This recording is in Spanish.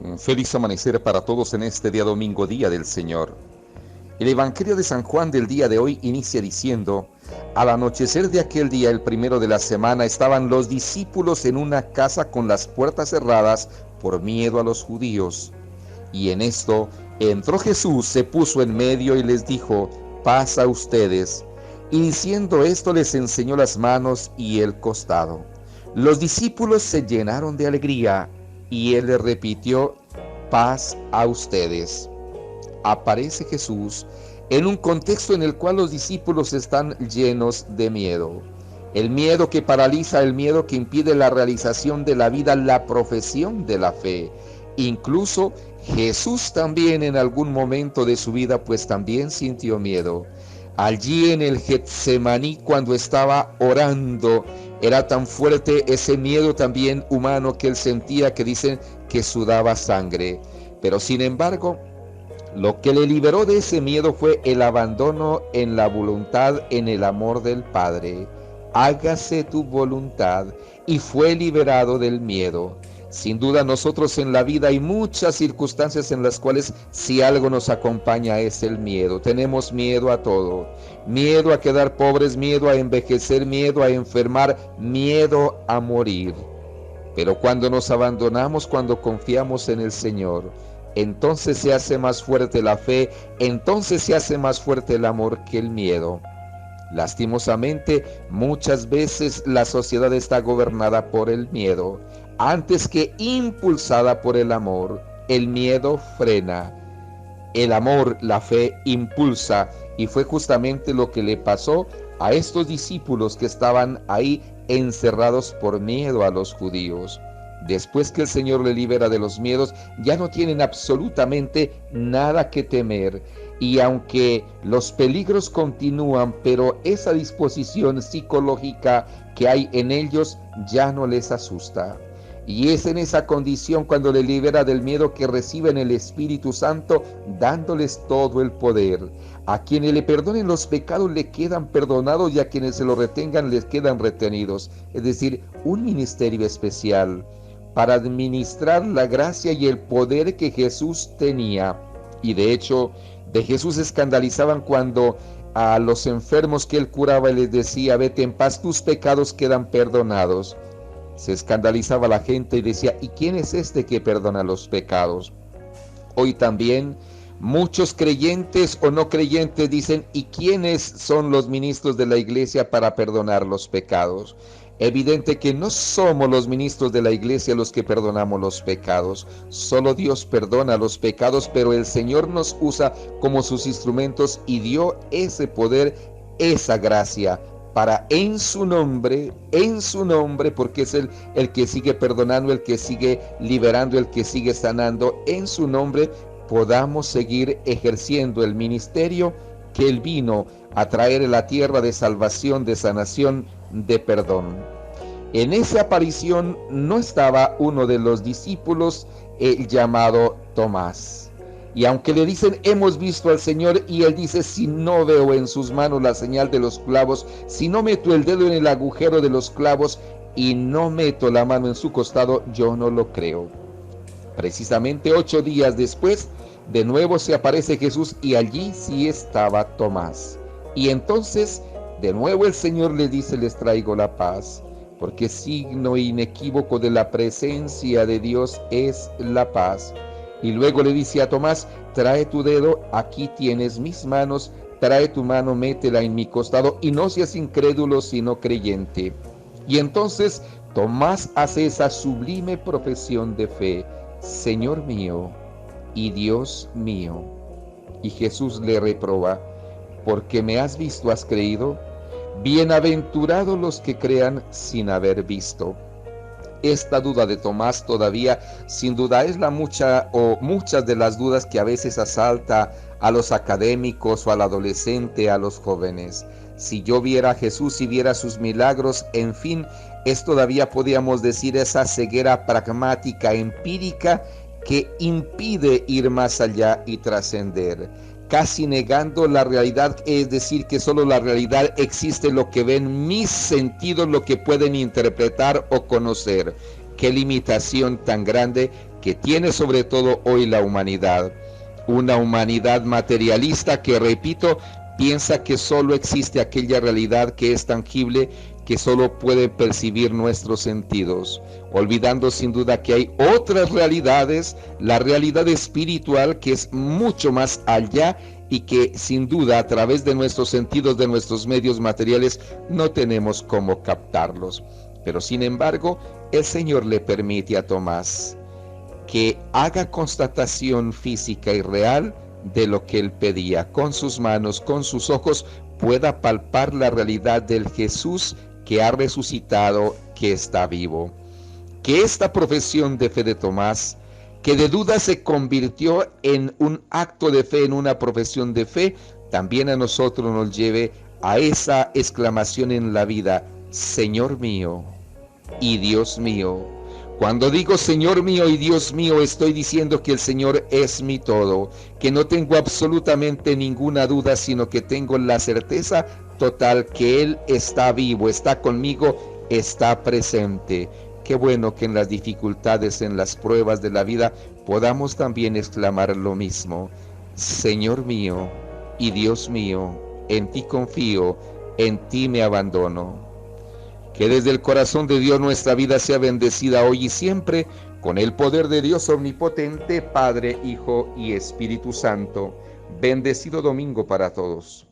Un feliz amanecer para todos en este día domingo, día del Señor. El Evangelio de San Juan del día de hoy inicia diciendo: al anochecer de aquel día, el primero de la semana, estaban los discípulos en una casa con las puertas cerradas por miedo a los judíos. Y en esto entró Jesús, se puso en medio y les dijo: paz a ustedes. Y diciendo esto les enseñó las manos y el costado. Los discípulos se llenaron de alegría y él les repitió: paz a ustedes. Aparece Jesús en un contexto en el cual los discípulos están llenos de miedo. El miedo que paraliza, el miedo que impide la realización de la vida, la profesión de la fe. Incluso Jesús también en algún momento de su vida pues también sintió miedo. Allí en el Getsemaní, cuando estaba orando, era tan fuerte ese miedo también humano que él sentía, que dicen que sudaba sangre. Pero sin embargo, lo que le liberó de ese miedo fue el abandono en la voluntad, en el amor del Padre. Hágase tu voluntad, y fue liberado del miedo. Sin duda nosotros en la vida hay muchas circunstancias en las cuales si algo nos acompaña es el miedo. Tenemos miedo a todo. Miedo a quedar pobres, miedo a envejecer, miedo a enfermar, miedo a morir. Pero cuando nos abandonamos, cuando confiamos en el Señor, entonces se hace más fuerte la fe, entonces se hace más fuerte el amor que el miedo. Lastimosamente, muchas veces la sociedad está gobernada por el miedo, antes que impulsada por el amor. El miedo frena, el amor, la fe, impulsa, y fue justamente lo que le pasó a estos discípulos que estaban ahí encerrados por miedo a los judíos. Después que el Señor le libera de los miedos, ya no tienen absolutamente nada que temer. Y aunque los peligros continúan, pero esa disposición psicológica que hay en ellos ya no les asusta. Y es en esa condición, cuando le libera del miedo, que reciben el Espíritu Santo, dándoles todo el poder. A quienes le perdonen los pecados le quedan perdonados, y a quienes se los retengan les quedan retenidos. Es decir, un ministerio especial para administrar la gracia y el poder que Jesús tenía. Y de hecho, de Jesús se escandalizaban cuando a los enfermos que él curaba les decía: vete en paz, tus pecados quedan perdonados. Se escandalizaba la gente y decía: ¿y quién es este que perdona los pecados? Hoy también muchos creyentes o no creyentes dicen: ¿y quiénes son los ministros de la iglesia para perdonar los pecados? Evidente que no somos los ministros de la iglesia los que perdonamos los pecados. Solo Dios perdona los pecados, pero el Señor nos usa como sus instrumentos y dio ese poder, esa gracia, para en su nombre, porque es el que sigue perdonando, el que sigue liberando, el que sigue sanando, en su nombre podamos seguir ejerciendo el ministerio que Él vino a traer en la tierra de salvación, de sanación, de perdón. En esa aparición no estaba uno de los discípulos, llamado Tomás. Y aunque le dicen: hemos visto al Señor, y él dice: si no veo en sus manos la señal de los clavos, si no meto el dedo en el agujero de los clavos y no meto la mano en su costado, yo no lo creo. Precisamente 8 días después, de nuevo se aparece Jesús, y allí sí estaba Tomás. Y entonces, de nuevo el Señor le dice: les traigo la paz, porque signo inequívoco de la presencia de Dios es la paz. Y luego le dice a Tomás: trae tu dedo, aquí tienes mis manos, trae tu mano, métela en mi costado, y no seas incrédulo sino creyente. Y entonces Tomás hace esa sublime profesión de fe: Señor mío y Dios mío. Y Jesús le reproba: porque me has visto, has creído. Bienaventurados los que crean sin haber visto. Esta duda de Tomás todavía, sin duda, es muchas de las dudas que a veces asalta a los académicos o al adolescente, a los jóvenes. Si yo viera a Jesús y viera sus milagros, en fin, es todavía, podríamos decir, esa ceguera pragmática, empírica, que impide ir más allá y trascender, casi negando la realidad, es decir, que solo la realidad existe lo que ven mis sentidos, lo que pueden interpretar o conocer. qué limitación tan grande que tiene sobre todo hoy la humanidad. Una humanidad materialista que, repito, piensa que solo existe aquella realidad que es tangible, que solo puede percibir nuestros sentidos, olvidando sin duda que hay otras realidades, la realidad espiritual que es mucho más allá y que sin duda a través de nuestros sentidos, de nuestros medios materiales, no tenemos cómo captarlos. Pero sin embargo, el Señor le permite a Tomás que haga constatación física y real de lo que él pedía, con sus manos, con sus ojos, pueda palpar la realidad del Jesús que ha resucitado, que está vivo. Que esta profesión de fe de Tomás, que de duda se convirtió en un acto de fe, en una profesión de fe, también a nosotros nos lleve a esa exclamación en la vida: Señor mío y Dios mío. Cuando digo Señor mío y Dios mío, estoy diciendo que el Señor es mi todo, que no tengo absolutamente ninguna duda, sino que tengo la certeza total que Él está vivo, está conmigo, está presente. Qué bueno que en las dificultades, en las pruebas de la vida, podamos también exclamar lo mismo: Señor mío y Dios mío, en ti confío, en ti me abandono. Que desde el corazón de Dios nuestra vida sea bendecida hoy y siempre con el poder de Dios omnipotente, Padre, Hijo y Espíritu Santo. Bendecido domingo para todos.